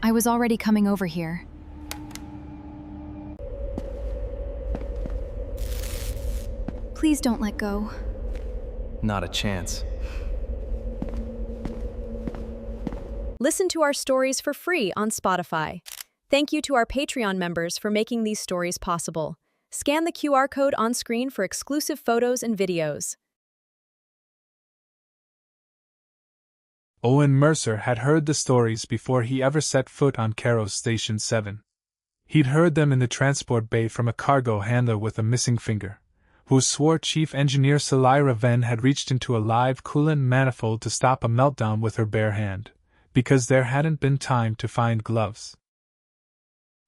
I was already coming over here. Please don't let go. Not a chance. Listen to our stories for free on Spotify. Thank you to our Patreon members for making these stories possible. Scan the QR code on screen for exclusive photos and videos. Owen Mercer had heard the stories before he ever set foot on Caro's Station 7. He'd heard them in the transport bay from a cargo handler with a missing finger, who swore Chief Engineer Selyra Venn had reached into a live coolant manifold to stop a meltdown with her bare hand, because there hadn't been time to find gloves.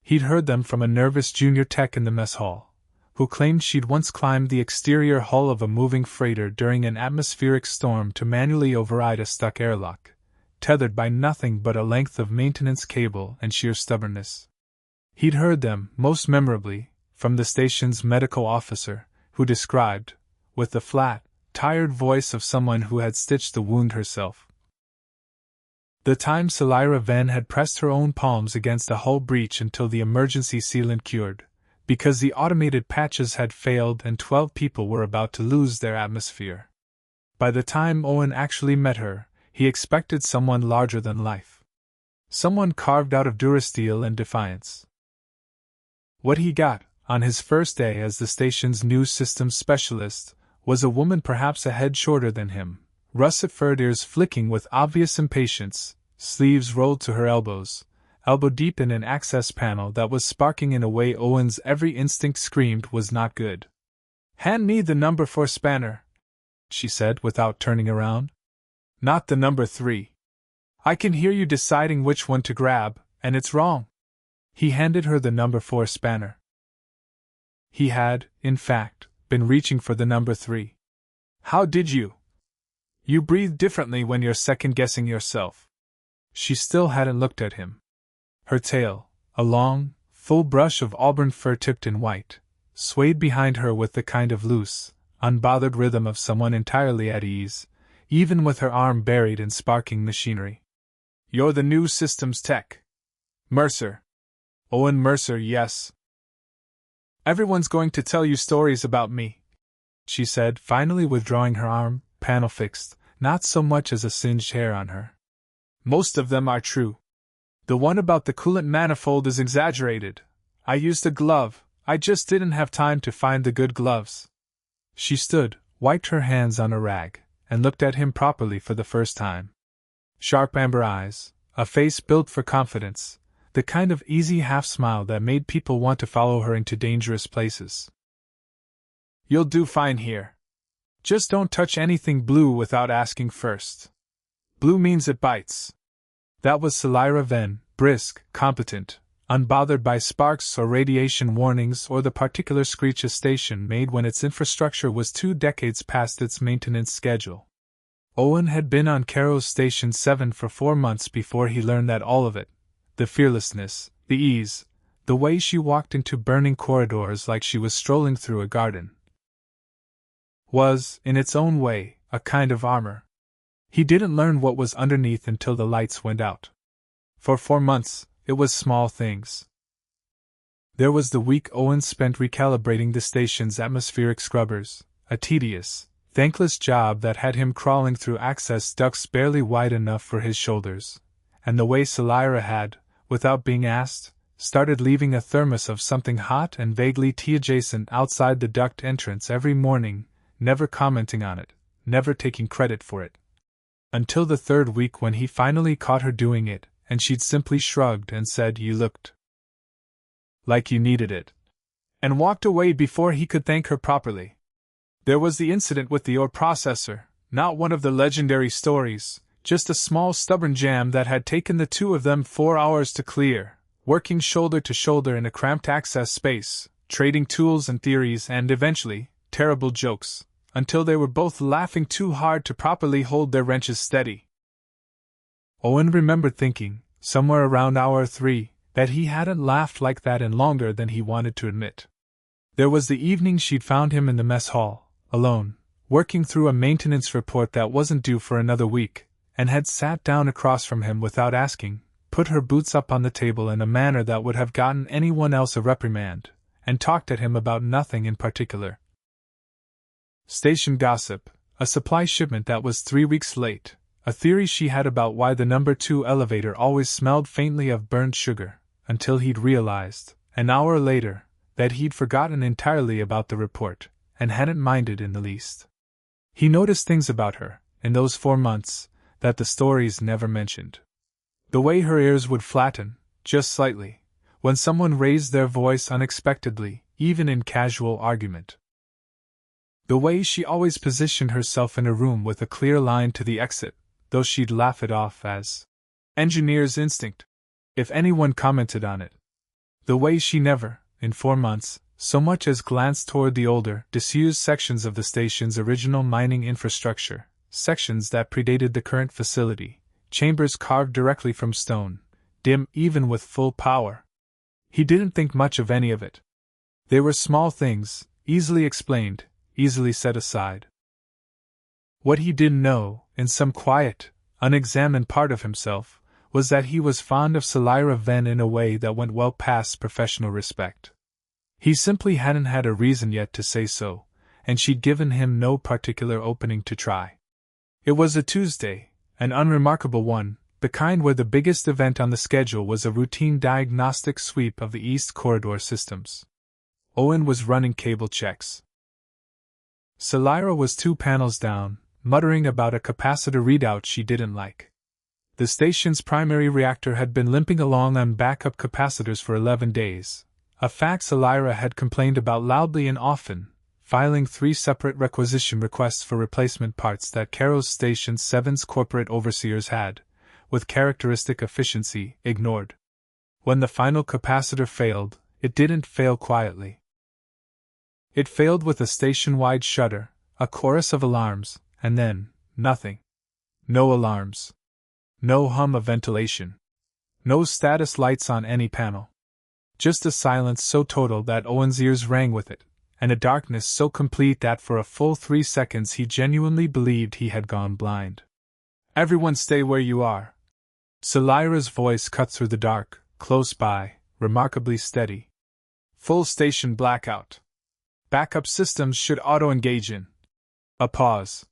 He'd heard them from a nervous junior tech in the mess hall, who claimed she'd once climbed the exterior hull of a moving freighter during an atmospheric storm to manually override a stuck airlock, tethered by nothing but a length of maintenance cable and sheer stubbornness. He'd heard them, most memorably, from the station's medical officer, who described, with the flat, tired voice of someone who had stitched the wound herself, the time Selyra Venn had pressed her own palms against a hull breach until the emergency sealant cured, because the automated patches had failed and 12 people were about to lose their atmosphere. By the time Owen actually met her, he expected someone larger than life. Someone carved out of durasteel and defiance. What he got, on his first day as the station's new systems specialist, was a woman perhaps a head shorter than him, russet-furred ears flicking with obvious impatience, sleeves rolled to her elbows, elbow-deep in an access panel that was sparking in a way Owen's every instinct screamed was not good. "Hand me the number 4 spanner," she said without turning around. "Not the number 3. I can hear you deciding which one to grab, and it's wrong." He handed her the number 4 spanner. He had, in fact, been reaching for the number 3. "How did you? You breathe differently when you're second-guessing yourself." She still hadn't looked at him. Her tail, a long, full brush of auburn fur tipped in white, swayed behind her with the kind of loose, unbothered rhythm of someone entirely at ease, even with her arm buried in sparking machinery. "You're the new systems tech. Mercer. Owen Mercer, yes. Everyone's going to tell you stories about me," she said, finally withdrawing her arm, panel fixed, not so much as a singed hair on her. "Most of them are true. The one about the coolant manifold is exaggerated. I used a glove, I just didn't have time to find the good gloves." She stood, wiped her hands on a rag, and looked at him properly for the first time. Sharp amber eyes, a face built for confidence, the kind of easy half-smile that made people want to follow her into dangerous places. "You'll do fine here. Just don't touch anything blue without asking first. Blue means it bites." That was Selyra Venn, brisk, competent, unbothered by sparks or radiation warnings or the particular screech a station made when its infrastructure was 2 decades past its maintenance schedule. Owen had been on Caro's Station 7 for 4 months before he learned that all of it, the fearlessness, the ease, the way she walked into burning corridors like she was strolling through a garden, was, in its own way, a kind of armor. He didn't learn what was underneath until the lights went out. For 4 months, it was small things. There was the week Owen spent recalibrating the station's atmospheric scrubbers, a tedious, thankless job that had him crawling through access ducts barely wide enough for his shoulders, and the way Selyra had, without being asked, started leaving a thermos of something hot and vaguely tea-adjacent outside the duct entrance every morning, never commenting on it, never taking credit for it. Until the 3rd week when he finally caught her doing it, and she'd simply shrugged and said you looked like you needed it, and walked away before he could thank her properly. There was the incident with the ore processor, not one of the legendary stories, just a small stubborn jam that had taken the 2 of them 4 hours to clear, working shoulder to shoulder in a cramped access space, trading tools and theories and, eventually, terrible jokes, until they were both laughing too hard to properly hold their wrenches steady. Owen remembered thinking, somewhere around hour 3, that he hadn't laughed like that in longer than he wanted to admit. There was the evening she'd found him in the mess hall, alone, working through a maintenance report that wasn't due for another week, and had sat down across from him without asking, put her boots up on the table in a manner that would have gotten anyone else a reprimand, and talked at him about nothing in particular. Station gossip, a supply shipment that was 3 weeks late, a theory she had about why the number 2 elevator always smelled faintly of burnt sugar, until he'd realized, an hour later, that he'd forgotten entirely about the report, and hadn't minded in the least. He noticed things about her, in those 4 months, that the stories never mentioned. The way her ears would flatten, just slightly, when someone raised their voice unexpectedly, even in casual argument. The way she always positioned herself in a room with a clear line to the exit, though she'd laugh it off as engineer's instinct, if anyone commented on it. The way she never, in 4 months, so much as glanced toward the older, disused sections of the station's original mining infrastructure, sections that predated the current facility, chambers carved directly from stone, dim even with full power. He didn't think much of any of it. They were small things, easily explained, easily set aside. What he didn't know, in some quiet, unexamined part of himself, was that he was fond of Selyra Venn in a way that went well past professional respect. He simply hadn't had a reason yet to say so, and she'd given him no particular opening to try. It was a Tuesday, an unremarkable one, the kind where the biggest event on the schedule was a routine diagnostic sweep of the East Corridor systems. Owen was running cable checks. Selyra was 2 panels down, muttering about a capacitor readout she didn't like. The station's primary reactor had been limping along on backup capacitors for 11 days, a fact Selyra had complained about loudly and often, filing 3 separate requisition requests for replacement parts that Caros Station 7's corporate overseers had, with characteristic efficiency, ignored. When the final capacitor failed, it didn't fail quietly. It failed with a station-wide shudder, a chorus of alarms, and then, nothing. No alarms. No hum of ventilation. No status lights on any panel. Just a silence so total that Owen's ears rang with it, and a darkness so complete that for a full 3 seconds he genuinely believed he had gone blind. "Everyone stay where you are." Selyra's voice cut through the dark, close by, remarkably steady. "Full station blackout. Backup systems should auto-engage in." A pause.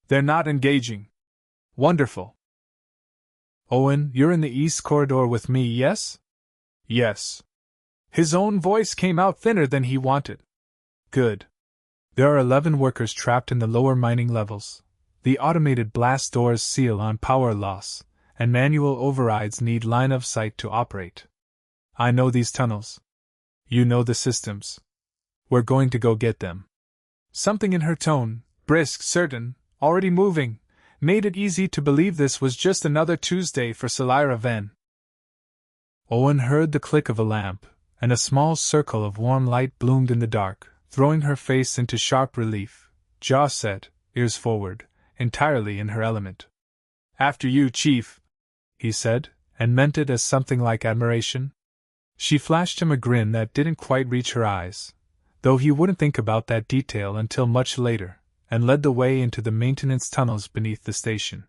"They're not engaging." "Wonderful." "Owen, you're in the East Corridor with me, yes?" "Yes." His own voice came out thinner than he wanted. "Good. There are 11 workers trapped in the lower mining levels. The automated blast doors seal on power loss, and manual overrides need line of sight to operate. I know these tunnels. You know the systems. We're going to go get them." Something in her tone, brisk, certain, already moving, made it easy to believe this was just another Tuesday for Selyra Venn. Owen heard the click of a lamp, and a small circle of warm light bloomed in the dark, throwing her face into sharp relief, jaw set, ears forward, entirely in her element. "After you, Chief," he said, and meant it as something like admiration. She flashed him a grin that didn't quite reach her eyes, though he wouldn't think about that detail until much later, and led the way into the maintenance tunnels beneath the station.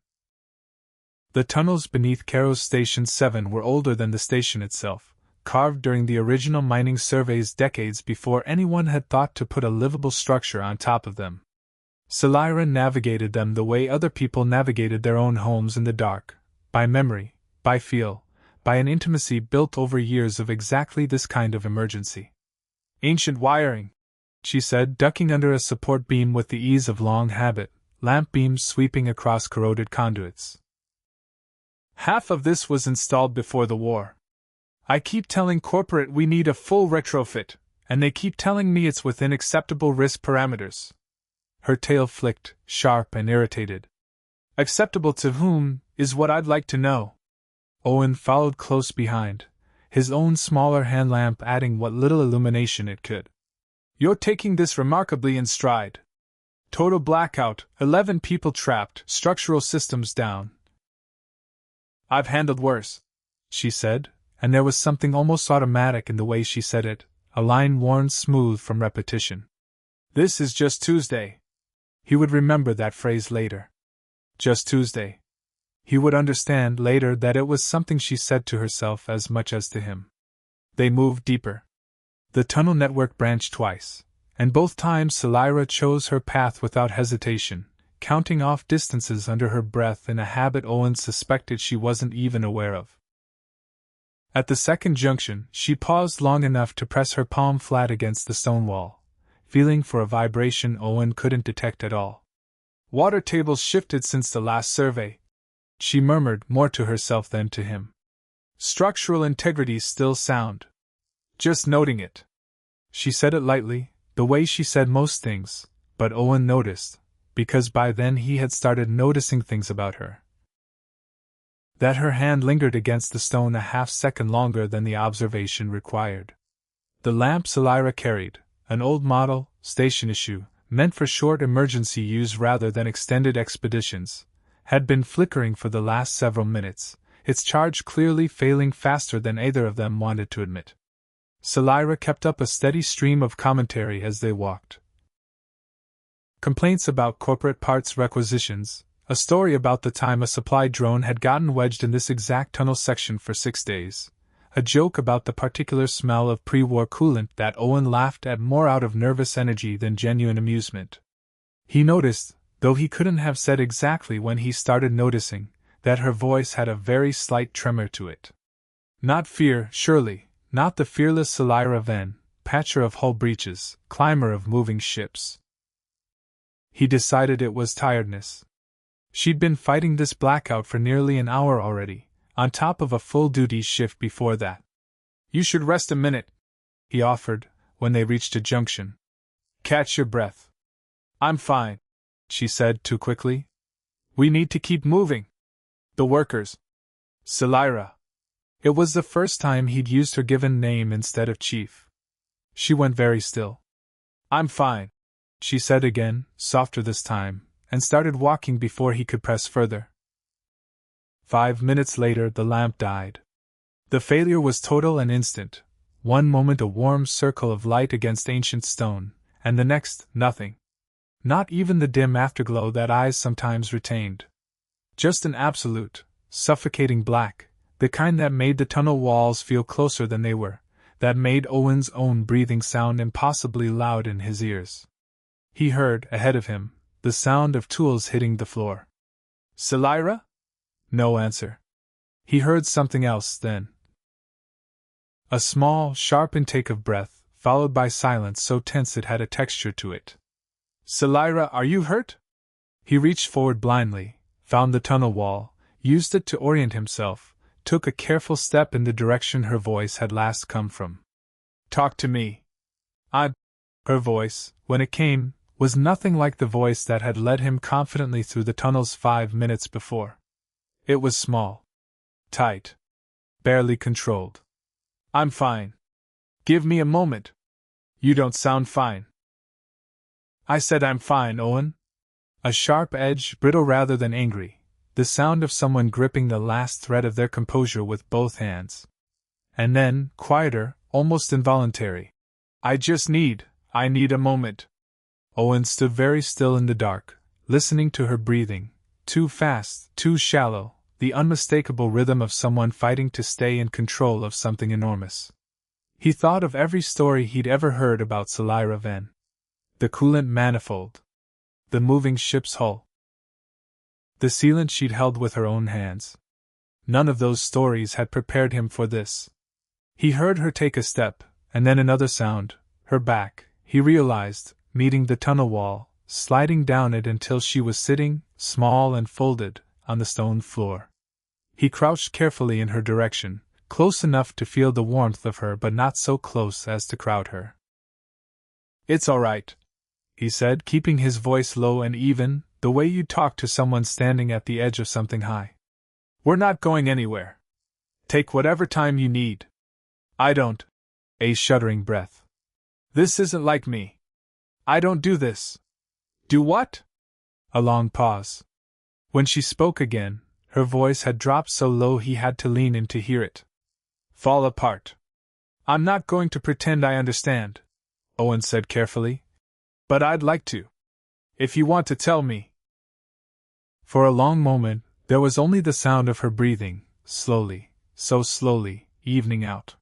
The tunnels beneath Caros Station 7 were older than the station itself, carved during the original mining surveys decades before anyone had thought to put a livable structure on top of them. Selyra navigated them the way other people navigated their own homes in the dark, by memory, by feel, by an intimacy built over years of exactly this kind of emergency. "Ancient wiring," she said, ducking under a support beam with the ease of long habit, lamp beams sweeping across corroded conduits. "Half of this was installed before the war. I keep telling corporate we need a full retrofit, and they keep telling me it's within acceptable risk parameters." Her tail flicked, sharp and irritated. "Acceptable to whom, is what I'd like to know." Owen followed close behind, his own smaller hand lamp adding what little illumination it could. "You're taking this remarkably in stride. Total blackout, 11 people trapped, structural systems down." "I've handled worse," she said, and there was something almost automatic in the way she said it, a line worn smooth from repetition. "This is just Tuesday." He would remember that phrase later. Just Tuesday. He would understand later that it was something she said to herself as much as to him. They moved deeper. The tunnel network branched twice, and both times Selyra chose her path without hesitation, counting off distances under her breath in a habit Owen suspected she wasn't even aware of. At the second junction, she paused long enough to press her palm flat against the stone wall, feeling for a vibration Owen couldn't detect at all. Water tables shifted since the last survey, she murmured, more to herself than to him. Structural integrity still sound. Just noting it. She said it lightly, the way she said most things, but Owen noticed, because by then he had started noticing things about her. That her hand lingered against the stone a half-second longer than the observation required. The lamp Selyra carried, an old model, station issue, meant for short emergency use rather than extended expeditions, had been flickering for the last several minutes, its charge clearly failing faster than either of them wanted to admit. Selyra kept up a steady stream of commentary as they walked. Complaints about corporate parts requisitions, a story about the time a supply drone had gotten wedged in this exact tunnel section for 6 days, a joke about the particular smell of pre-war coolant that Owen laughed at more out of nervous energy than genuine amusement. He noticed, though he couldn't have said exactly when he started noticing, that her voice had a very slight tremor to it. Not fear, surely, not the fearless Selyra Venn, patcher of hull breaches, climber of moving ships. He decided it was tiredness. She'd been fighting this blackout for nearly an hour already, on top of a full-duty shift before that. You should rest a minute, he offered, when they reached a junction. Catch your breath. I'm fine, she said too quickly. We need to keep moving. The workers. Selyra. It was the first time he'd used her given name instead of chief. She went very still. I'm fine, she said again, softer this time, and started walking before he could press further. 5 minutes later the lamp died. The failure was total and instant, one moment a warm circle of light against ancient stone, and the next, nothing. Not even the dim afterglow that eyes sometimes retained. Just an absolute, suffocating black, the kind that made the tunnel walls feel closer than they were, that made Owen's own breathing sound impossibly loud in his ears. He heard, ahead of him, the sound of tools hitting the floor. Selyra? No answer. He heard something else then. A small, sharp intake of breath, followed by silence so tense it had a texture to it. Selyra, are you hurt? He reached forward blindly, found the tunnel wall, used it to orient himself, took a careful step in the direction her voice had last come from. Talk to me. Her voice, when it came, was nothing like the voice that had led him confidently through the tunnels 5 minutes before. It was small. Tight. Barely controlled. I'm fine. Give me a moment. You don't sound fine. I said I'm fine, Owen. A sharp edge, brittle rather than angry, the sound of someone gripping the last thread of their composure with both hands. And then, quieter, almost involuntary. I need a moment. Owen stood very still in the dark, listening to her breathing, too fast, too shallow, the unmistakable rhythm of someone fighting to stay in control of something enormous. He thought of every story he'd ever heard about Selyra Venn. The coolant manifold. The moving ship's hull. The sealant she'd held with her own hands. None of those stories had prepared him for this. He heard her take a step, and then another sound, her back, he realized, meeting the tunnel wall, sliding down it until she was sitting, small and folded, on the stone floor. He crouched carefully in her direction, close enough to feel the warmth of her but not so close as to crowd her. It's all right, he said, keeping his voice low and even, the way you'd talk to someone standing at the edge of something high. We're not going anywhere. Take whatever time you need. I don't. A shuddering breath. This isn't like me. I don't do this. Do what? A long pause. When she spoke again, her voice had dropped so low he had to lean in to hear it. Fall apart. I'm not going to pretend I understand, Owen said carefully. But I'd like to. If you want to tell me. For a long moment, There was only the sound of her breathing, slowly, so slowly, evening out.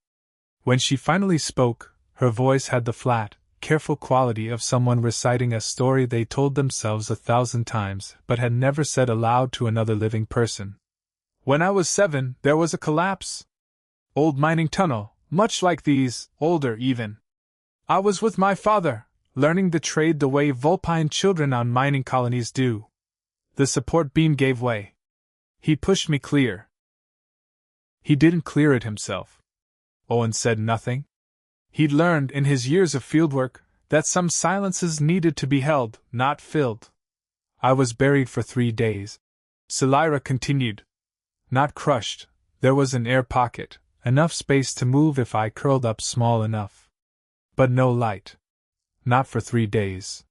When she finally spoke, her voice had the flat, careful quality of someone reciting a story they told themselves 1,000 times but had never said aloud to another living person. When I was 7, there was a collapse. Old mining tunnel, much like these, older even. I was with my father, learning the trade the way Vulpine children on mining colonies do. The support beam gave way. He pushed me clear. He didn't clear it himself. Owen said nothing. He'd learned in his years of fieldwork that some silences needed to be held, not filled. I was buried for 3 days. Selyra continued. Not crushed, there was an air pocket, enough space to move if I curled up small enough. But no light. Not for 3 days.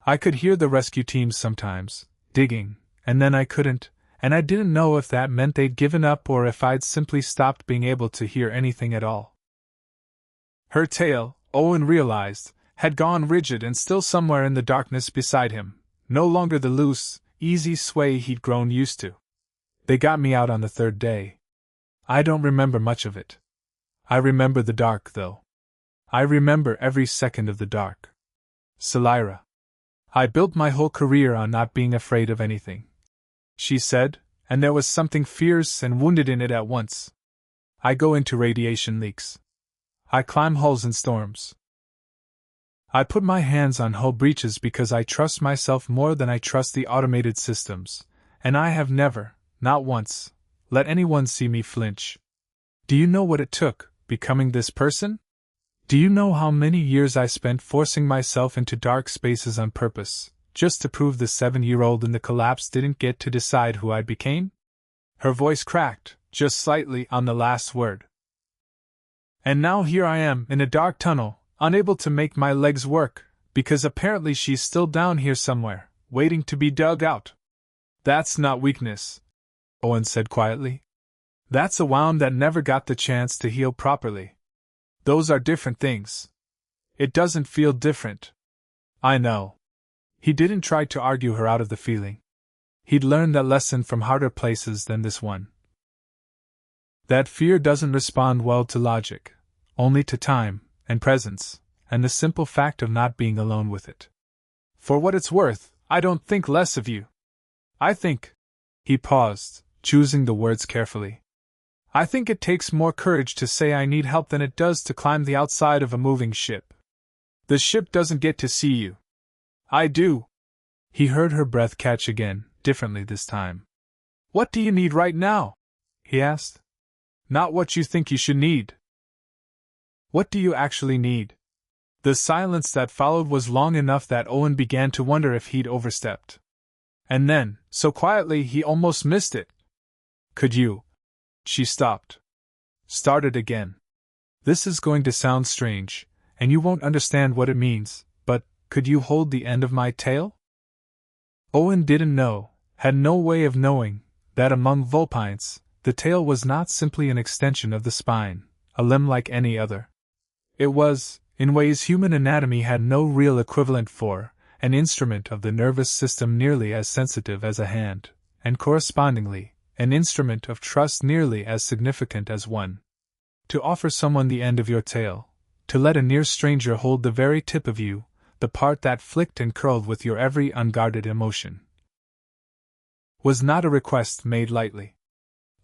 I could hear the rescue teams sometimes, digging, and then I couldn't, and I didn't know if that meant they'd given up or if I'd simply stopped being able to hear anything at all. Her tail, Owen realized, had gone rigid and still somewhere in the darkness beside him, no longer the loose, easy sway he'd grown used to. They got me out on the 3rd day. I don't remember much of it. I remember the dark, though. I remember every second of the dark. Selyra. I built my whole career on not being afraid of anything, she said, and there was something fierce and wounded in it at once. I go into radiation leaks. I climb hulls in storms. I put my hands on hull breaches because I trust myself more than I trust the automated systems, and I have never, not once, let anyone see me flinch. Do you know what it took, becoming this person? Do you know how many years I spent forcing myself into dark spaces on purpose, just to prove the 7-year-old in the collapse didn't get to decide who I became? Her voice cracked, just slightly on the last word. And now here I am, in a dark tunnel, unable to make my legs work, because apparently she's still down here somewhere, waiting to be dug out. That's not weakness, Owen said quietly. That's a wound that never got the chance to heal properly. Those are different things. It doesn't feel different. I know. He didn't try to argue her out of the feeling. He'd learned that lesson from harder places than this one. That fear doesn't respond well to logic, only to time, and presence, and the simple fact of not being alone with it. For what it's worth, I don't think less of you. I think... He paused, choosing the words carefully. I think it takes more courage to say I need help than it does to climb the outside of a moving ship. The ship doesn't get to see you. I do. He heard her breath catch again, differently this time. What do you need right now? He asked. Not what you think you should need. What do you actually need? The silence that followed was long enough that Owen began to wonder if he'd overstepped. And then, so quietly he almost missed it. Could you? She stopped. Started again. This is going to sound strange, and you won't understand what it means, but could you hold the end of my tail? Owen didn't know, had no way of knowing, that among Vulpines, the tail was not simply an extension of the spine, a limb like any other. It was, in ways human anatomy had no real equivalent for, an instrument of the nervous system nearly as sensitive as a hand, and correspondingly, an instrument of trust nearly as significant as one. To offer someone the end of your tail, to let a near stranger hold the very tip of you, the part that flicked and curled with your every unguarded emotion, was not a request made lightly.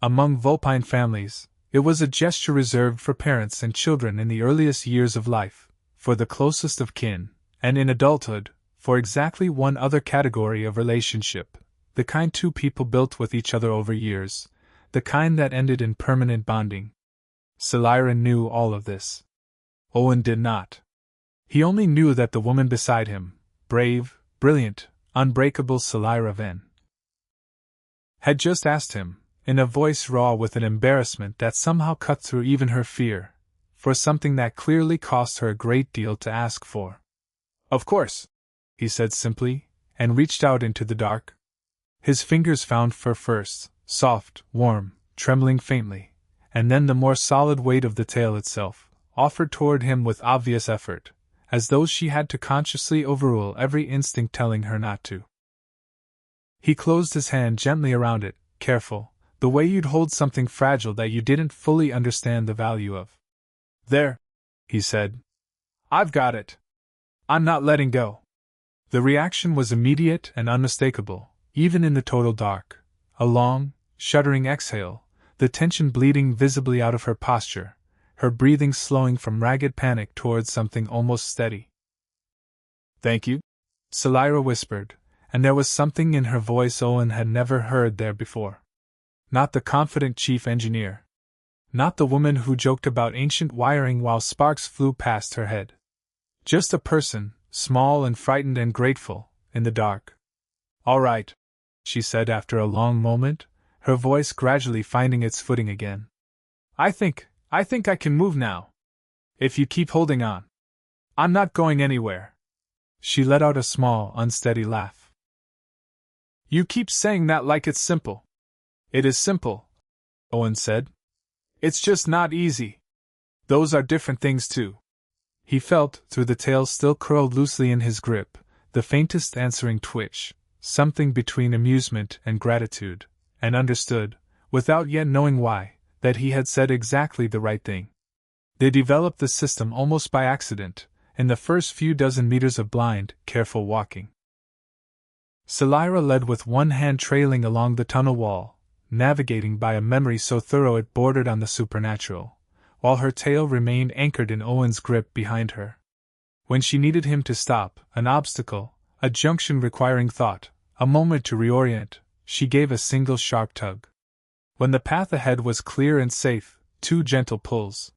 Among Vulpine families, it was a gesture reserved for parents and children in the earliest years of life, for the closest of kin, and in adulthood, for exactly one other category of relationship, the kind two people built with each other over years, the kind that ended in permanent bonding. Selyra knew all of this. Owen did not. He only knew that the woman beside him, brave, brilliant, unbreakable Selyra Venn, had just asked him, in a voice raw with an embarrassment that somehow cut through even her fear, for something that clearly cost her a great deal to ask for. Of course, he said simply, and reached out into the dark. His fingers found fur first, soft, warm, trembling faintly, and then the more solid weight of the tail itself, offered toward him with obvious effort, as though she had to consciously overrule every instinct telling her not to. He closed his hand gently around it, careful, the way you'd hold something fragile that you didn't fully understand the value of. There, he said. I've got it. I'm not letting go. The reaction was immediate and unmistakable, even in the total dark. A long, shuddering exhale, the tension bleeding visibly out of her posture, her breathing slowing from ragged panic towards something almost steady. Thank you, Selyra whispered, and there was something in her voice Owen had never heard there before. Not the confident chief engineer. Not the woman who joked about ancient wiring while sparks flew past her head. Just a person, small and frightened and grateful, in the dark. All right, she said after a long moment, her voice gradually finding its footing again. I think I can move now. If you keep holding on. I'm not going anywhere. She let out a small, unsteady laugh. You keep saying that like it's simple. It is simple, Owen said. It's just not easy. Those are different things too. He felt, through the tail still curled loosely in his grip, the faintest answering twitch, something between amusement and gratitude, and understood, without yet knowing why, that he had said exactly the right thing. They developed the system almost by accident, in the first few dozen meters of blind, careful walking. Selyra led with one hand trailing along the tunnel wall, navigating by a memory so thorough it bordered on the supernatural, while her tail remained anchored in Owen's grip behind her. When she needed him to stop, an obstacle, a junction requiring thought, a moment to reorient, she gave a single sharp tug. When the path ahead was clear and safe, 2 gentle pulls.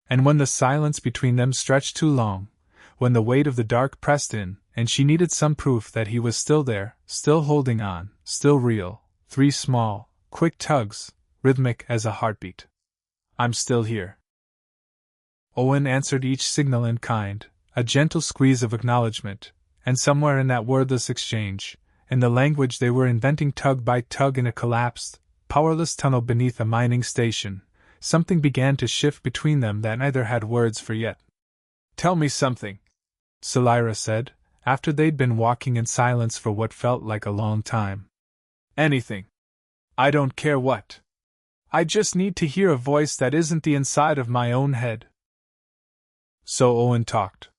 And when the silence between them stretched too long, when the weight of the dark pressed in, and she needed some proof that he was still there, still holding on, still real, 3 small, quick tugs, rhythmic as a heartbeat. I'm still here. Owen answered each signal in kind, a gentle squeeze of acknowledgement, and somewhere in that wordless exchange, in the language they were inventing tug by tug in a collapsed, powerless tunnel beneath a mining station, something began to shift between them that neither had words for yet. Tell me something, Selyra said, after they'd been walking in silence for what felt like a long time. Anything. I don't care what. I just need to hear a voice that isn't the inside of my own head. So Owen talked.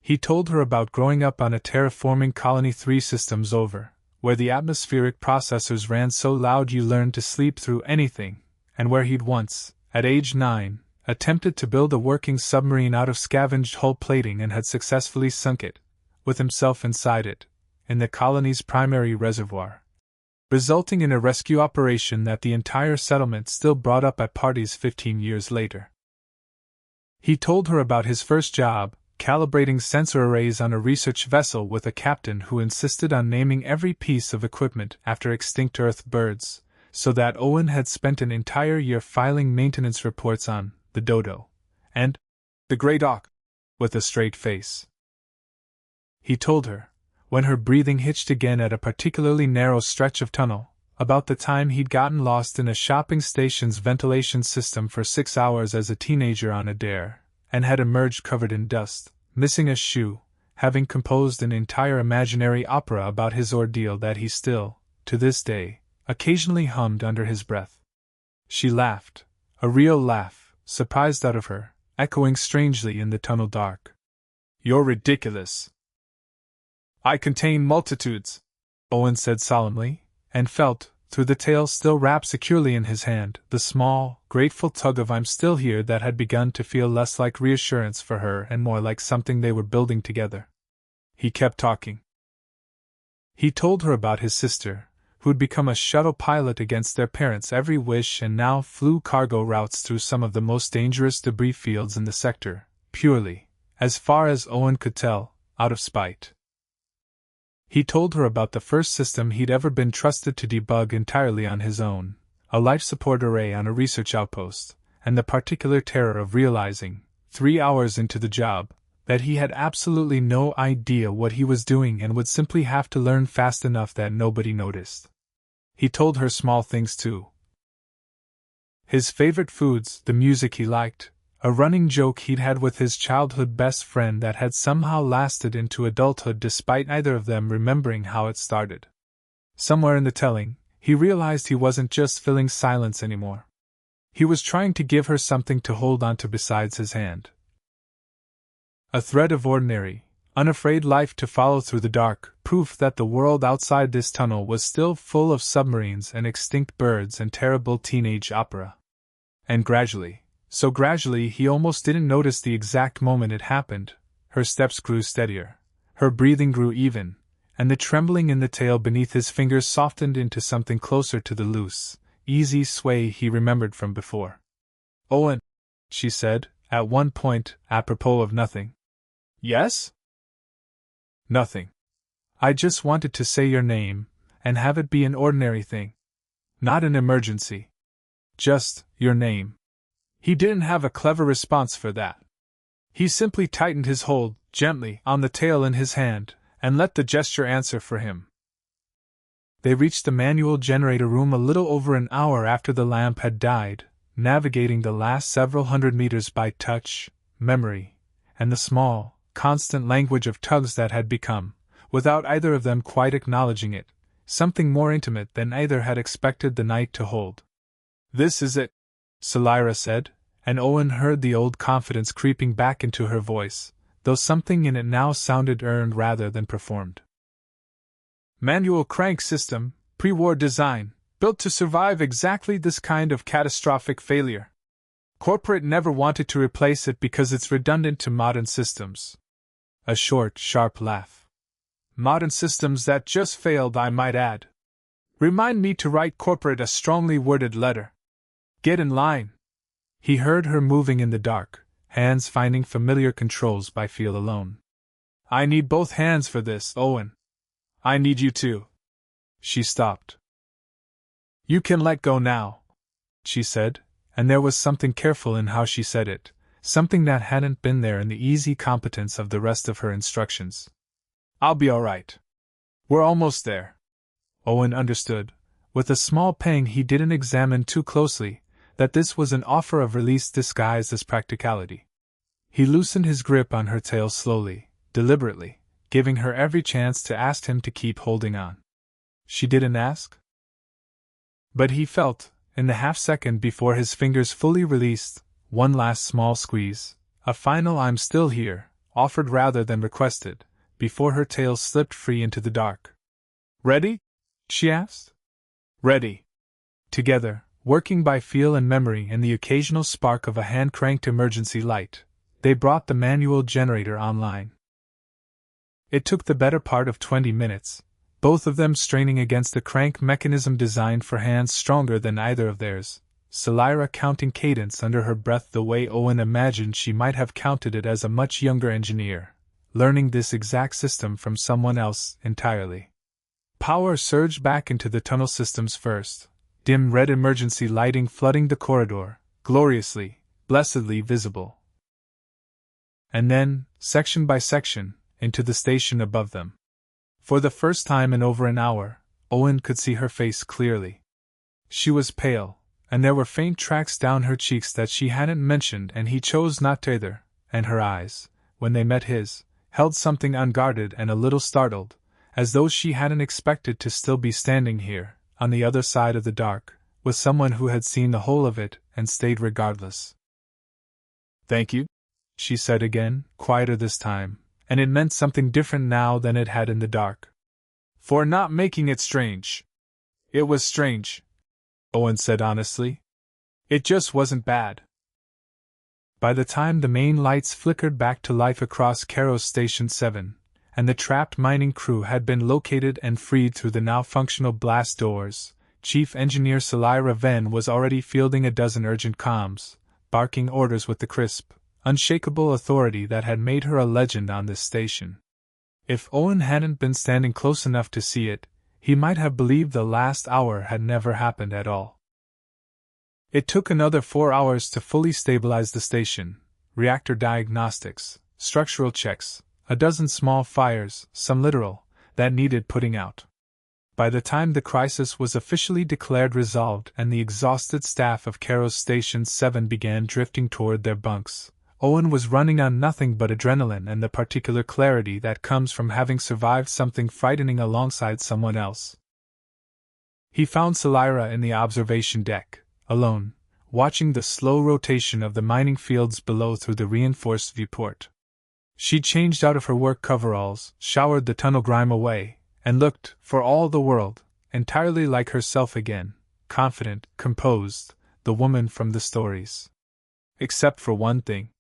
He told her about growing up on a terraforming colony 3 systems over, where the atmospheric processors ran so loud you learned to sleep through anything, and where he'd once, at age 9, attempted to build a working submarine out of scavenged hull plating and had successfully sunk it, with himself inside it, in the colony's primary reservoir, resulting in a rescue operation that the entire settlement still brought up at parties 15 years later. He told her about his first job, calibrating sensor arrays on a research vessel with a captain who insisted on naming every piece of equipment after extinct Earth birds, so that Owen had spent an entire year filing maintenance reports on the Dodo and the Great Auk, with a straight face. He told her, when her breathing hitched again at a particularly narrow stretch of tunnel, about the time he'd gotten lost in a shopping station's ventilation system for 6 hours as a teenager on a dare, and had emerged covered in dust, missing a shoe, having composed an entire imaginary opera about his ordeal that he still, to this day, occasionally hummed under his breath. She laughed, a real laugh, surprised out of her, echoing strangely in the tunnel dark. You're ridiculous. I contain multitudes, Owen said solemnly, and felt, through the tail still wrapped securely in his hand, the small, grateful tug of I'm still here that had begun to feel less like reassurance for her and more like something they were building together. He kept talking. He told her about his sister, who'd become a shuttle pilot against their parents' every wish and now flew cargo routes through some of the most dangerous debris fields in the sector, purely, as far as Owen could tell, out of spite. He told her about the first system he'd ever been trusted to debug entirely on his own, a life support array on a research outpost, and the particular terror of realizing, 3 hours into the job, that he had absolutely no idea what he was doing and would simply have to learn fast enough that nobody noticed. He told her small things too. His favorite foods, the music he liked, a running joke he'd had with his childhood best friend that had somehow lasted into adulthood despite neither of them remembering how it started. Somewhere in the telling, he realized he wasn't just filling silence anymore. He was trying to give her something to hold onto besides his hand. A thread of ordinary, unafraid life to follow through the dark, proof that the world outside this tunnel was still full of submarines and extinct birds and terrible teenage opera. And gradually, so gradually he almost didn't notice the exact moment it happened, her steps grew steadier, her breathing grew even, and the trembling in the tail beneath his fingers softened into something closer to the loose, easy sway he remembered from before. "Owen," she said, at one point, apropos of nothing. "Yes?" "Nothing. I just wanted to say your name, and have it be an ordinary thing. Not an emergency. Just, your name." He didn't have a clever response for that. He simply tightened his hold, gently, on the tail in his hand, and let the gesture answer for him. They reached the manual generator room a little over an hour after the lamp had died, navigating the last several hundred meters by touch, memory, and the small, constant language of tugs that had become, without either of them quite acknowledging it, something more intimate than either had expected the night to hold. "This is it," Selyra said, and Owen heard the old confidence creeping back into her voice, though something in it now sounded earned rather than performed. "Manual crank system, pre-war design, built to survive exactly this kind of catastrophic failure. Corporate never wanted to replace it because it's redundant to modern systems." A short, sharp laugh. "Modern systems that just failed, I might add. Remind me to write corporate a strongly worded letter. Get in line." He heard her moving in the dark, hands finding familiar controls by feel alone. "I need both hands for this, Owen. I need you too." She stopped. "You can let go now," she said, and there was something careful in how she said it, something that hadn't been there in the easy competence of the rest of her instructions. "I'll be all right. We're almost there." Owen understood, with a small pang he didn't examine too closely, that this was an offer of release disguised as practicality. He loosened his grip on her tail slowly, deliberately, giving her every chance to ask him to keep holding on. She didn't ask. But he felt, in the half-second before his fingers fully released, one last small squeeze, a final "I'm still here," offered rather than requested, before her tail slipped free into the dark. "Ready?" she asked. "Ready." Together, working by feel and memory and the occasional spark of a hand-cranked emergency light, they brought the manual generator online. It took the better part of 20 minutes, both of them straining against the crank mechanism designed for hands stronger than either of theirs, Selyra counting cadence under her breath the way Owen imagined she might have counted it as a much younger engineer, learning this exact system from someone else entirely. Power surged back into the tunnel systems first, dim red emergency lighting flooding the corridor, gloriously, blessedly visible. And then, section by section, into the station above them. For the first time in over an hour, Owen could see her face clearly. She was pale, and there were faint tracks down her cheeks that she hadn't mentioned, and he chose not to either, and her eyes, when they met his, held something unguarded and a little startled, as though she hadn't expected to still be standing here, on the other side of the dark, with someone who had seen the whole of it and stayed regardless. "Thank you," she said again, quieter this time, and it meant something different now than it had in the dark. "For not making it strange." "It was strange," Owen said honestly. "It just wasn't bad." By the time the main lights flickered back to life across Caro's Station 7, and the trapped mining crew had been located and freed through the now functional blast doors, Chief Engineer Selyra Venn was already fielding a dozen urgent comms, barking orders with the crisp, unshakable authority that had made her a legend on this station. If Owen hadn't been standing close enough to see it, he might have believed the last hour had never happened at all. It took another 4 hours to fully stabilize the station, reactor diagnostics, structural checks, a dozen small fires, some literal, that needed putting out. By the time the crisis was officially declared resolved and the exhausted staff of Caro's Station 7 began drifting toward their bunks, Owen was running on nothing but adrenaline and the particular clarity that comes from having survived something frightening alongside someone else. He found Selyra in the observation deck, alone, watching the slow rotation of the mining fields below through the reinforced viewport. She changed out of her work coveralls, showered the tunnel grime away, and looked, for all the world, entirely like herself again, confident, composed, the woman from the stories. Except for one thing.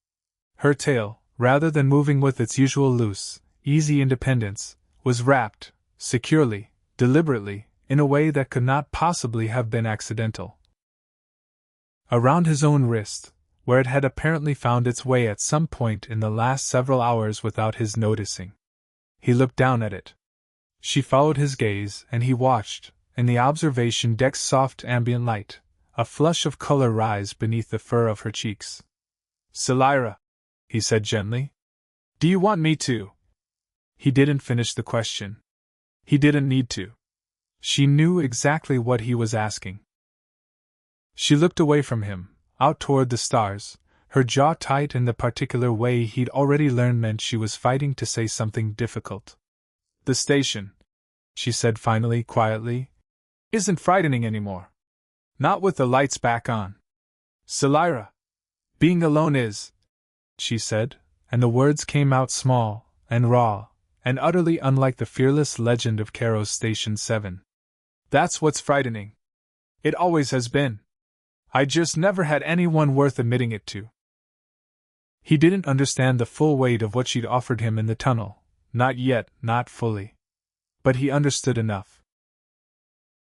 Her tail, rather than moving with its usual loose, easy independence, was wrapped, securely, deliberately, in a way that could not possibly have been accidental. Around his own wrist, where it had apparently found its way at some point in the last several hours without his noticing. He looked down at it. She followed his gaze, and he watched, in the observation deck's soft ambient light, a flush of color rise beneath the fur of her cheeks. "Selyra," he said gently. "Do you want me to?" He didn't finish the question. He didn't need to. She knew exactly what he was asking. She looked away from him, out toward the stars, her jaw tight in the particular way he'd already learned meant she was fighting to say something difficult. "The station," she said finally, quietly, "isn't frightening anymore. Not with the lights back on. Selyra. Being alone is," she said, and the words came out small, and raw, and utterly unlike the fearless legend of Caro's Station 7. "That's what's frightening. It always has been. I just never had anyone worth admitting it to." He didn't understand the full weight of what she'd offered him in the tunnel, not yet, not fully. But he understood enough.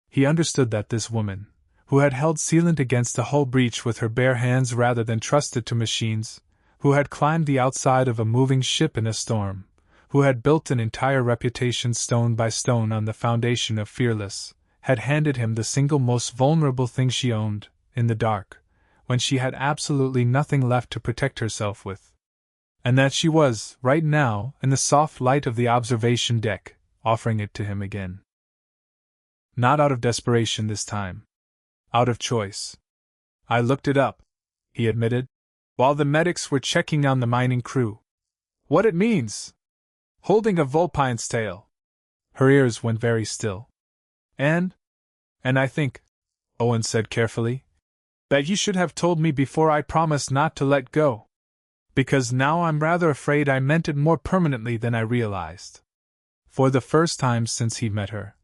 He understood that this woman, who had held sealant against a hull breach with her bare hands rather than trusted to machines, who had climbed the outside of a moving ship in a storm, who had built an entire reputation stone by stone on the foundation of fearless, had handed him the single most vulnerable thing she owned, in the dark, when she had absolutely nothing left to protect herself with. And that she was, right now, in the soft light of the observation deck, offering it to him again. Not out of desperation this time. Out of choice. "I looked it up," he admitted, "while the medics were checking on the mining crew. What it means! Holding a Vulpine's tail." Her ears went very still. And I think," Owen said carefully, "that you should have told me before I promised not to let go. Because now I'm rather afraid I meant it more permanently than I realized." For the first time since he'd met her.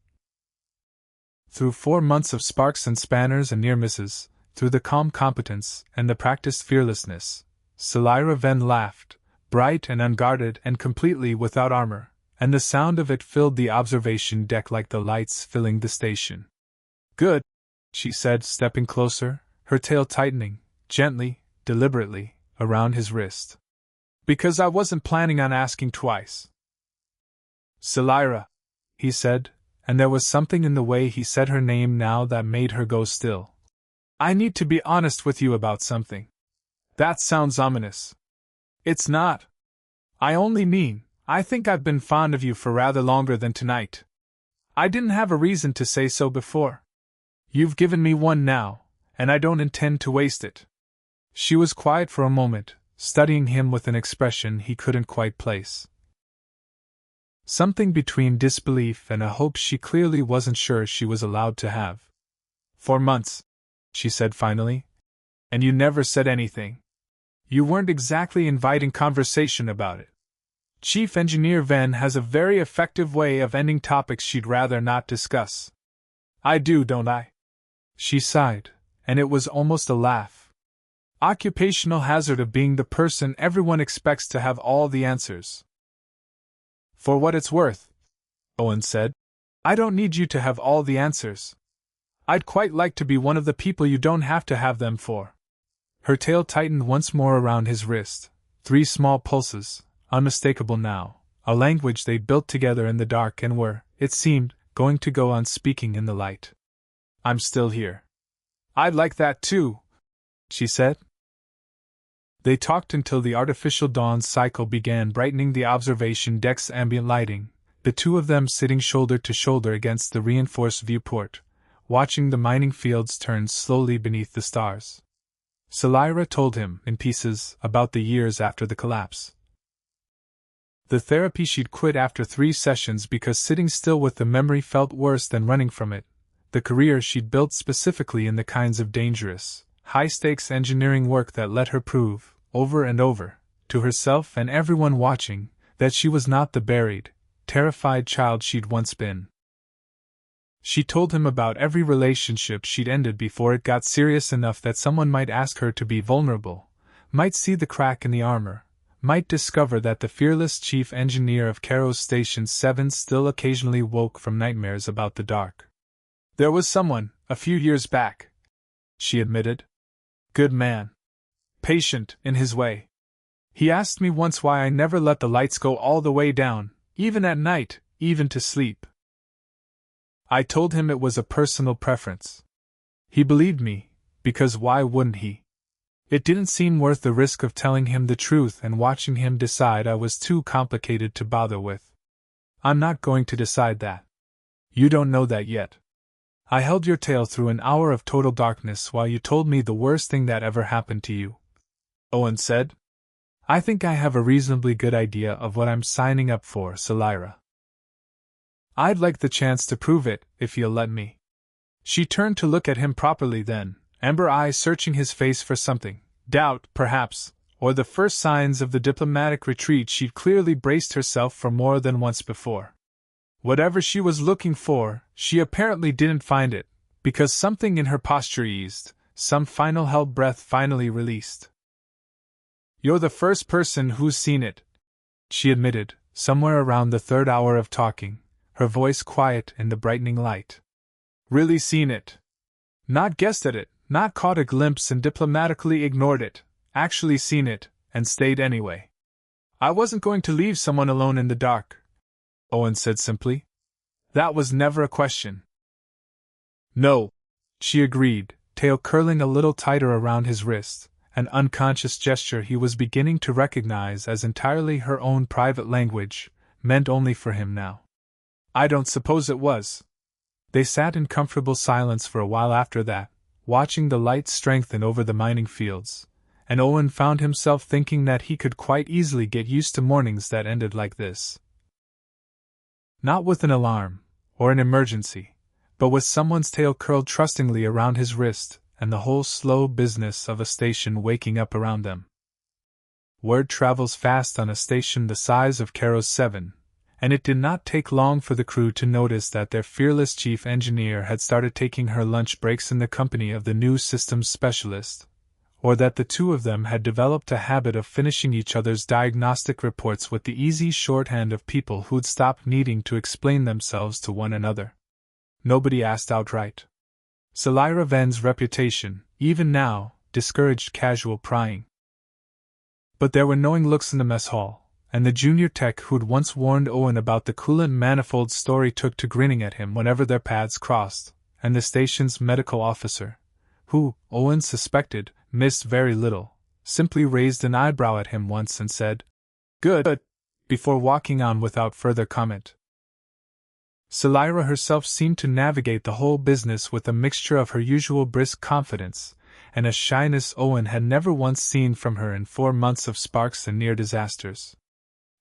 Through 4 months of sparks and spanners and near misses, through the calm competence and the practiced fearlessness, Selyra Venn laughed, bright and unguarded and completely without armor, and the sound of it filled the observation deck like the lights filling the station. "Good," she said, stepping closer, her tail tightening, gently, deliberately, around his wrist. "Because I wasn't planning on asking twice." "Selyra," he said, and there was something in the way he said her name now that made her go still. "I need to be honest with you about something." "That sounds ominous." "It's not. I only mean, I think I've been fond of you for rather longer than tonight. I didn't have a reason to say so before. You've given me one now, and I don't intend to waste it." She was quiet for a moment, studying him with an expression he couldn't quite place. Something between disbelief and a hope she clearly wasn't sure she was allowed to have. "For months," she said finally. "And you never said anything. You weren't exactly inviting conversation about it. Chief Engineer Venn has a very effective way of ending topics she'd rather not discuss." "I do, don't I?" She sighed, and it was almost a laugh. "Occupational hazard of being the person everyone expects to have all the answers." "For what it's worth," Owen said, "I don't need you to have all the answers. I'd quite like to be one of the people you don't have to have them for." Her tail tightened once more around his wrist, 3 small pulses, unmistakable now, a language they built together in the dark and were, it seemed, going to go on speaking in the light. "I'm still here." "I'd like that too," she said. They talked until the artificial dawn cycle began brightening the observation deck's ambient lighting, the two of them sitting shoulder to shoulder against the reinforced viewport, watching the mining fields turn slowly beneath the stars. Selyra told him, in pieces, about the years after the collapse. The therapy she'd quit after 3 sessions because sitting still with the memory felt worse than running from it, the career she'd built specifically in the kinds of dangerous, high-stakes engineering work that let her prove, over and over, to herself and everyone watching, that she was not the buried, terrified child she'd once been. She told him about every relationship she'd ended before it got serious enough that someone might ask her to be vulnerable, might see the crack in the armor, might discover that the fearless chief engineer of Caro's Station 7 still occasionally woke from nightmares about the dark. There was someone, a few years back, she admitted. Good man. Patient, in his way. He asked me once why I never let the lights go all the way down, even at night, even to sleep. I told him it was a personal preference. He believed me, because why wouldn't he? It didn't seem worth the risk of telling him the truth and watching him decide I was too complicated to bother with. I'm not going to decide that. You don't know that yet. I held your tail through an hour of total darkness while you told me the worst thing that ever happened to you. Owen said. I think I have a reasonably good idea of what I'm signing up for, Selyra. I'd like the chance to prove it, if you'll let me. She turned to look at him properly then, amber eyes searching his face for something, doubt, perhaps, or the first signs of the diplomatic retreat she'd clearly braced herself for more than once before. Whatever she was looking for, she apparently didn't find it, because something in her posture eased, some final held breath finally released. You're the first person who's seen it, she admitted, somewhere around the third hour of talking, her voice quiet in the brightening light. Really seen it. Not guessed at it, not caught a glimpse and diplomatically ignored it, actually seen it, and stayed anyway. I wasn't going to leave someone alone in the dark, Owen said simply. That was never a question. No, she agreed, tail curling a little tighter around his wrist, an unconscious gesture he was beginning to recognize as entirely her own private language, meant only for him now. I don't suppose it was. They sat in comfortable silence for a while after that, watching the light strengthen over the mining fields, and Owen found himself thinking that he could quite easily get used to mornings that ended like this. Not with an alarm, or an emergency, but with someone's tail curled trustingly around his wrist, and the whole slow business of a station waking up around them. Word travels fast on a station the size of Caro's 7, and it did not take long for the crew to notice that their fearless chief engineer had started taking her lunch breaks in the company of the new systems specialist, or that the two of them had developed a habit of finishing each other's diagnostic reports with the easy shorthand of people who'd stopped needing to explain themselves to one another. Nobody asked outright. Selyra Venn's reputation, even now, discouraged casual prying. But there were knowing looks in the mess hall, and the junior tech who'd once warned Owen about the coolant manifold story took to grinning at him whenever their paths crossed, and the station's medical officer, who, Owen suspected, missed very little, simply raised an eyebrow at him once and said, "Good," before walking on without further comment. Selyra herself seemed to navigate the whole business with a mixture of her usual brisk confidence and a shyness Owen had never once seen from her in 4 months of sparks and near disasters.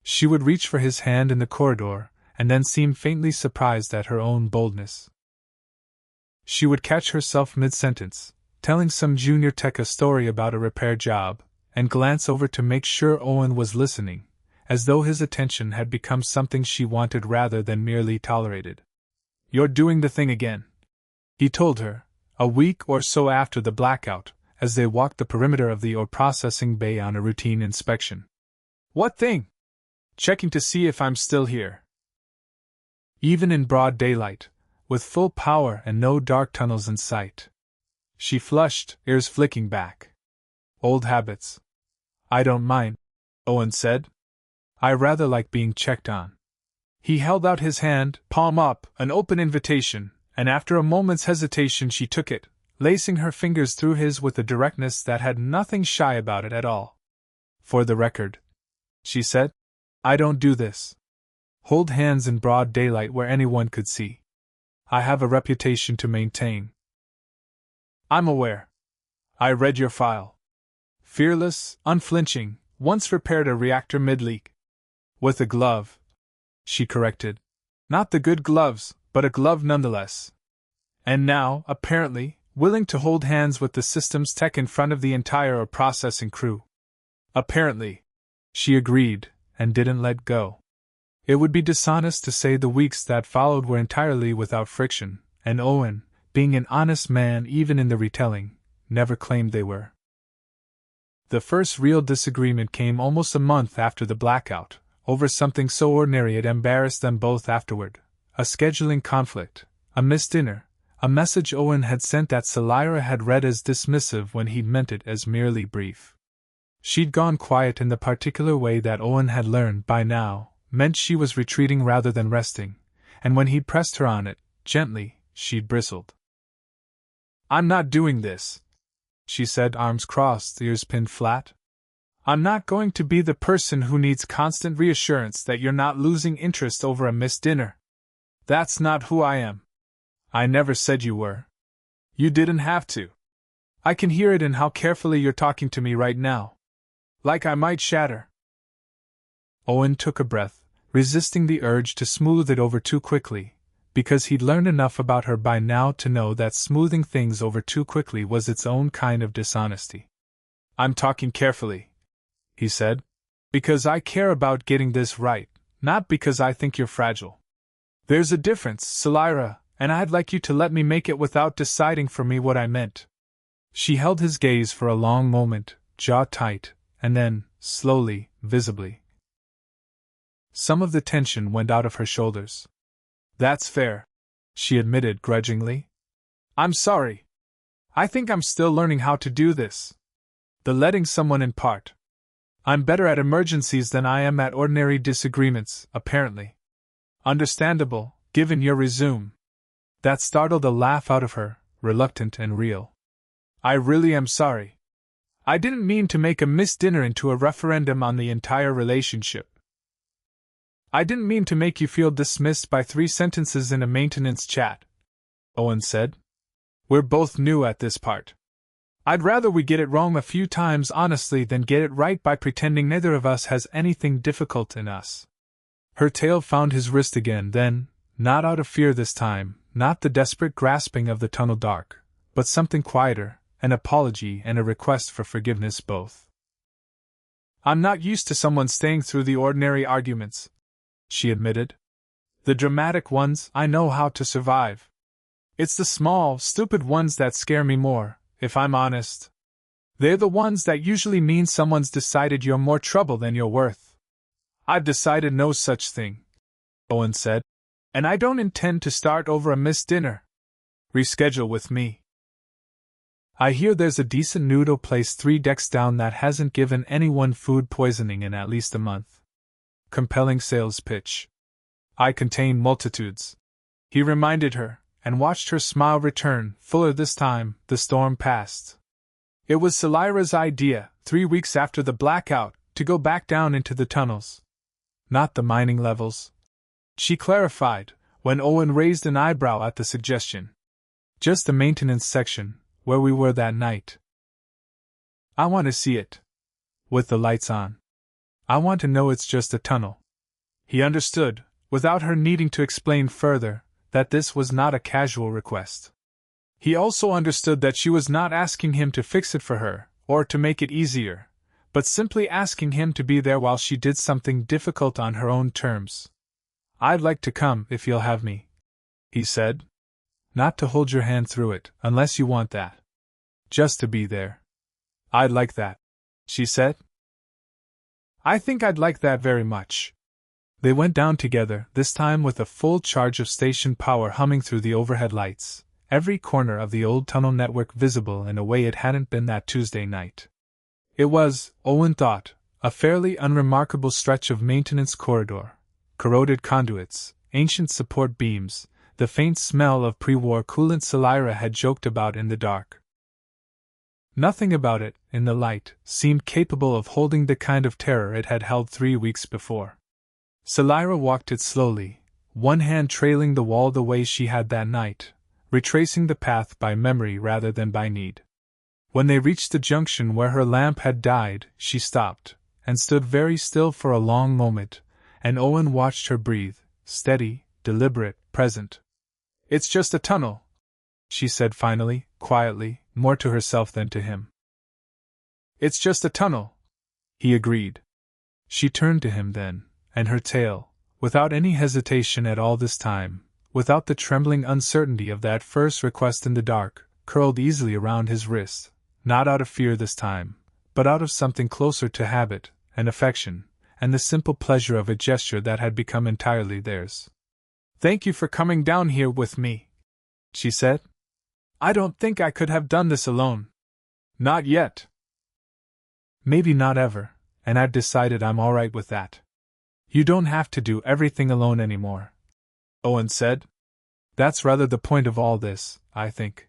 She would reach for his hand in the corridor, and then seem faintly surprised at her own boldness. She would catch herself mid-sentence, telling some junior tech a story about a repair job, and glance over to make sure Owen was listening, as though his attention had become something she wanted rather than merely tolerated. "You're doing the thing again," he told her, a week or so after the blackout, as they walked the perimeter of the ore processing bay on a routine inspection. "What thing?" "Checking to see if I'm still here." Even in broad daylight, with full power and no dark tunnels in sight. She flushed, ears flicking back. "Old habits." "I don't mind," Owen said. "I rather like being checked on." He held out his hand, palm up, an open invitation, and after a moment's hesitation she took it, lacing her fingers through his with a directness that had nothing shy about it at all. "For the record," she said, "I don't do this. Hold hands in broad daylight where anyone could see. I have a reputation to maintain." "I'm aware. I read your file. Fearless, unflinching, once repaired a reactor mid-leak. With a glove," she corrected. "Not the good gloves, but a glove nonetheless. And now, apparently, willing to hold hands with the systems tech in front of the entire processing crew. Apparently. She agreed, and didn't let go. It would be dishonest to say the weeks that followed were entirely without friction, and Owen, being an honest man even in the retelling, never claimed they were. The first real disagreement came almost a month after the blackout, over something so ordinary it embarrassed them both afterward. A scheduling conflict, a missed dinner, a message Owen had sent that Selyra had read as dismissive when he'd meant it as merely brief. She'd gone quiet in the particular way that Owen had learned by now meant she was retreating rather than resting, and when he'd pressed her on it, gently, she'd bristled. "I'm not doing this," she said, arms crossed, ears pinned flat. "I'm not going to be the person who needs constant reassurance that you're not losing interest over a missed dinner. That's not who I am. I never said you were. You didn't have to. I can hear it in how carefully you're talking to me right now. Like I might shatter." Owen took a breath, resisting the urge to smooth it over too quickly, because he'd learned enough about her by now to know that smoothing things over too quickly was its own kind of dishonesty. "I'm talking carefully," he said, "because I care about getting this right, not because I think you're fragile. There's a difference, Selyra, and I'd like you to let me make it without deciding for me what I meant." She held his gaze for a long moment, jaw tight, and then, slowly, visibly, some of the tension went out of her shoulders. "That's fair," she admitted grudgingly. "I'm sorry. I think I'm still learning how to do this. The letting someone in part. I'm better at emergencies than I am at ordinary disagreements, apparently. Understandable, given your resume." That startled a laugh out of her, reluctant and real. "I really am sorry. I didn't mean to make a missed dinner into a referendum on the entire relationship. I didn't mean to make you feel dismissed by 3 sentences in a maintenance chat," Owen said. "We're both new at this part. I'd rather we get it wrong a few times honestly than get it right by pretending neither of us has anything difficult in us." Her tail found his wrist again then, not out of fear this time, not the desperate grasping of the tunnel dark, but something quieter, an apology and a request for forgiveness both. "I'm not used to someone staying through the ordinary arguments," she admitted. "The dramatic ones I know how to survive. It's the small, stupid ones that scare me more, if I'm honest. They're the ones that usually mean someone's decided you're more trouble than you're worth." "I've decided no such thing," Owen said. "And I don't intend to start over a missed dinner. Reschedule with me. I hear there's a decent noodle place 3 decks down that hasn't given anyone food poisoning in at least a month." Compelling sales pitch. "I contain multitudes," he reminded her, and watched her smile return, fuller this time. The storm passed. It was Selyra's idea, 3 weeks after the blackout, to go back down into the tunnels. Not the mining levels, she clarified, when Owen raised an eyebrow at the suggestion. Just the maintenance section, where we were that night. "I want to see it. With the lights on. I want to know it's just a tunnel." He understood, without her needing to explain further, that this was not a casual request. He also understood that she was not asking him to fix it for her, or to make it easier, but simply asking him to be there while she did something difficult on her own terms. "I'd like to come if you'll have me," he said. "Not to hold your hand through it, unless you want that. Just to be there." "I'd like that," she said. "I think I'd like that very much." They went down together, this time with a full charge of station power humming through the overhead lights, every corner of the old tunnel network visible in a way it hadn't been that Tuesday night. It was, Owen thought, a fairly unremarkable stretch of maintenance corridor, corroded conduits, ancient support beams, the faint smell of pre-war coolant Selyra had joked about in the dark. Nothing about it, in the light, seemed capable of holding the kind of terror it had held 3 weeks before. Selyra walked it slowly, one hand trailing the wall the way she had that night, retracing the path by memory rather than by need. When they reached the junction where her lamp had died, she stopped, and stood very still for a long moment, and Owen watched her breathe, steady, deliberate, present. "It's just a tunnel," she said finally, quietly, more to herself than to him. It's just a tunnel, he agreed. She turned to him then, and her tail, without any hesitation at all this time, without the trembling uncertainty of that first request in the dark, curled easily around his wrist, not out of fear this time, but out of something closer to habit, and affection, and the simple pleasure of a gesture that had become entirely theirs. "Thank you for coming down here with me," she said. "I don't think I could have done this alone. Not yet. Maybe not ever, and I've decided I'm all right with that. You don't have to do everything alone anymore," Owen said. "That's rather the point of all this, I think."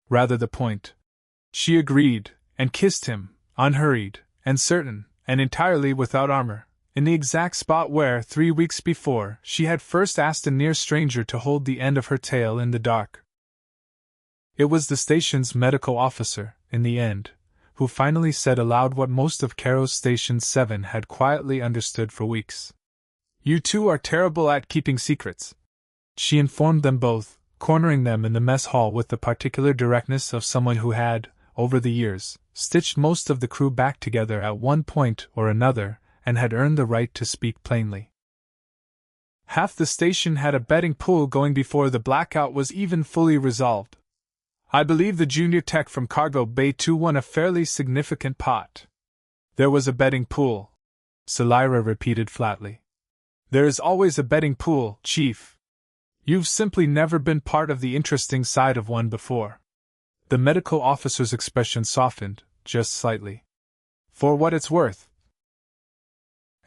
"Rather the point," she agreed, and kissed him, unhurried, and certain, and entirely without armor, in the exact spot where, 3 weeks before, she had first asked a near stranger to hold the end of her tail in the dark. It was the station's medical officer, in the end, who finally said aloud what most of Caro's Station 7 had quietly understood for weeks. "You two are terrible at keeping secrets," she informed them both, cornering them in the mess hall with the particular directness of someone who had, over the years, stitched most of the crew back together at one point or another, and had earned the right to speak plainly. "Half the station had a betting pool going before the blackout was even fully resolved. I believe the junior tech from Cargo Bay 2 won a fairly significant pot." "There was a betting pool," Selyra repeated flatly. "There is always a betting pool, Chief. You've simply never been part of the interesting side of one before." The medical officer's expression softened, just slightly. "For what it's worth.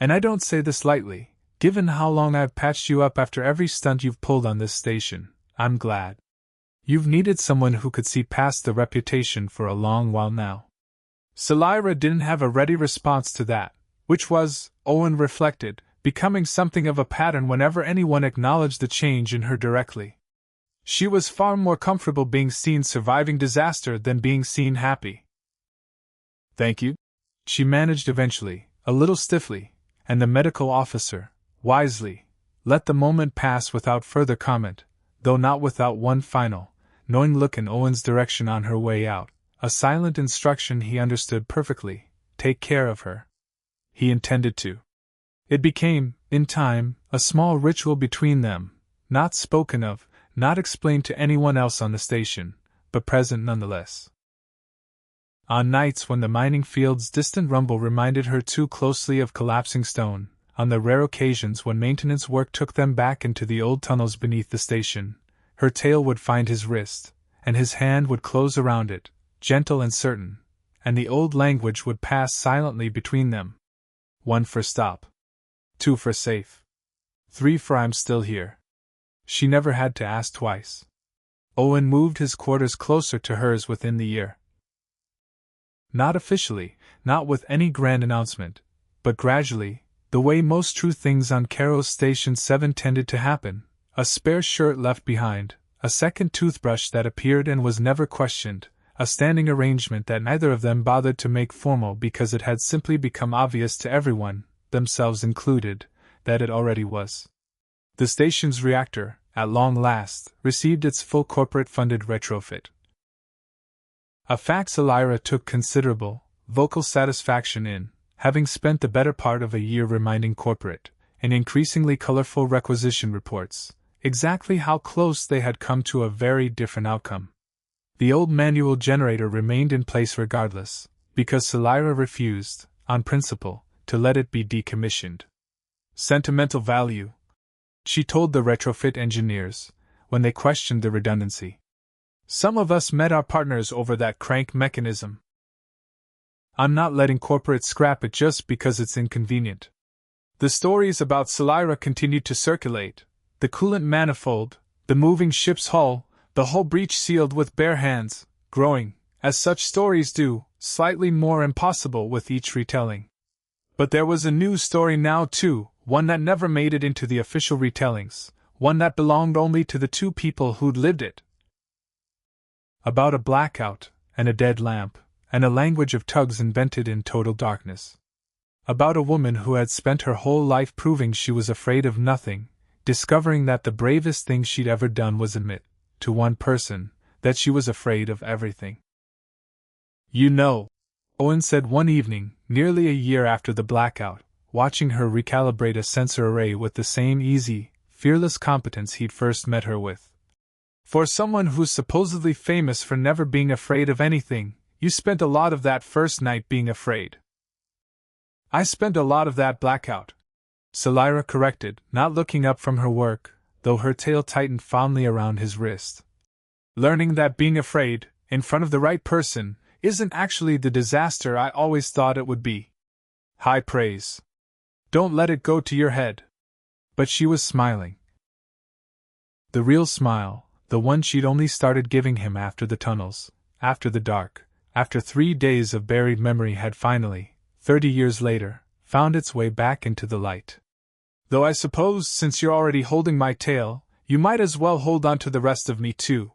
And I don't say this lightly, given how long I've patched you up after every stunt you've pulled on this station, I'm glad. You've needed someone who could see past the reputation for a long while now." Selyra didn't have a ready response to that, which was, Owen reflected, becoming something of a pattern whenever anyone acknowledged the change in her directly. She was far more comfortable being seen surviving disaster than being seen happy. "Thank you," she managed eventually, a little stiffly, and the medical officer, wisely, let the moment pass without further comment, though not without one final, knowing look in Owen's direction on her way out, a silent instruction he understood perfectly: take care of her. He intended to. It became, in time, a small ritual between them, not spoken of, not explained to anyone else on the station, but present nonetheless. On nights when the mining field's distant rumble reminded her too closely of collapsing stone, on the rare occasions when maintenance work took them back into the old tunnels beneath the station, her tail would find his wrist, and his hand would close around it, gentle and certain, and the old language would pass silently between them. 1 for stop. 2 for safe. 3 for I'm still here. She never had to ask twice. Owen moved his quarters closer to hers within the year. Not officially, not with any grand announcement, but gradually, the way most true things on Caro's Station 7 tended to happen: a spare shirt left behind, a second toothbrush that appeared and was never questioned, a standing arrangement that neither of them bothered to make formal because it had simply become obvious to everyone, themselves included, that it already was. The station's reactor, at long last, received its full corporate-funded retrofit. A fact Selyra took considerable, vocal satisfaction in, having spent the better part of a year reminding corporate, in increasingly colorful requisition reports, exactly how close they had come to a very different outcome. The old manual generator remained in place regardless, because Selyra refused, on principle, to let it be decommissioned. Sentimental value, she told the retrofit engineers, when they questioned the redundancy. Some of us met our partners over that crank mechanism. I'm not letting corporate scrap it just because it's inconvenient. The stories about Selyra continued to circulate: the coolant manifold, the moving ship's hull, the hull breach sealed with bare hands, growing, as such stories do, slightly more impossible with each retelling. But there was a new story now too, one that never made it into the official retellings, one that belonged only to the two people who'd lived it. About a blackout, and a dead lamp, and a language of tugs invented in total darkness. About a woman who had spent her whole life proving she was afraid of nothing, discovering that the bravest thing she'd ever done was admit, to one person, that she was afraid of everything. You know, Owen said one evening, nearly a year after the blackout, watching her recalibrate a sensor array with the same easy, fearless competence he'd first met her with. For someone who's supposedly famous for never being afraid of anything, you spent a lot of that first night being afraid. I spent a lot of that blackout, Selyra corrected, not looking up from her work, though her tail tightened fondly around his wrist. Learning that being afraid, in front of the right person, isn't actually the disaster I always thought it would be. High praise. Don't let it go to your head. But she was smiling. The real smile, the one she'd only started giving him after the tunnels, after the dark, after 3 days of buried memory had finally, 30 years later, found its way back into the light. Though I suppose since you're already holding my tail, you might as well hold on to the rest of me too.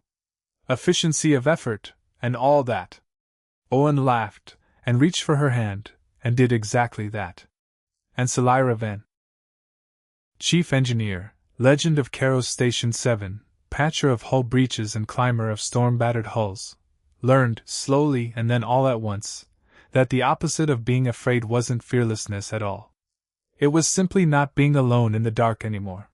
Efficiency of effort, and all that. Owen laughed, and reached for her hand, and did exactly that. And Selyra Venn, Chief Engineer, Legend of Caros Station 7, patcher of hull breaches and climber of storm-battered hulls, learned, slowly and then all at once, that the opposite of being afraid wasn't fearlessness at all. It was simply not being alone in the dark anymore.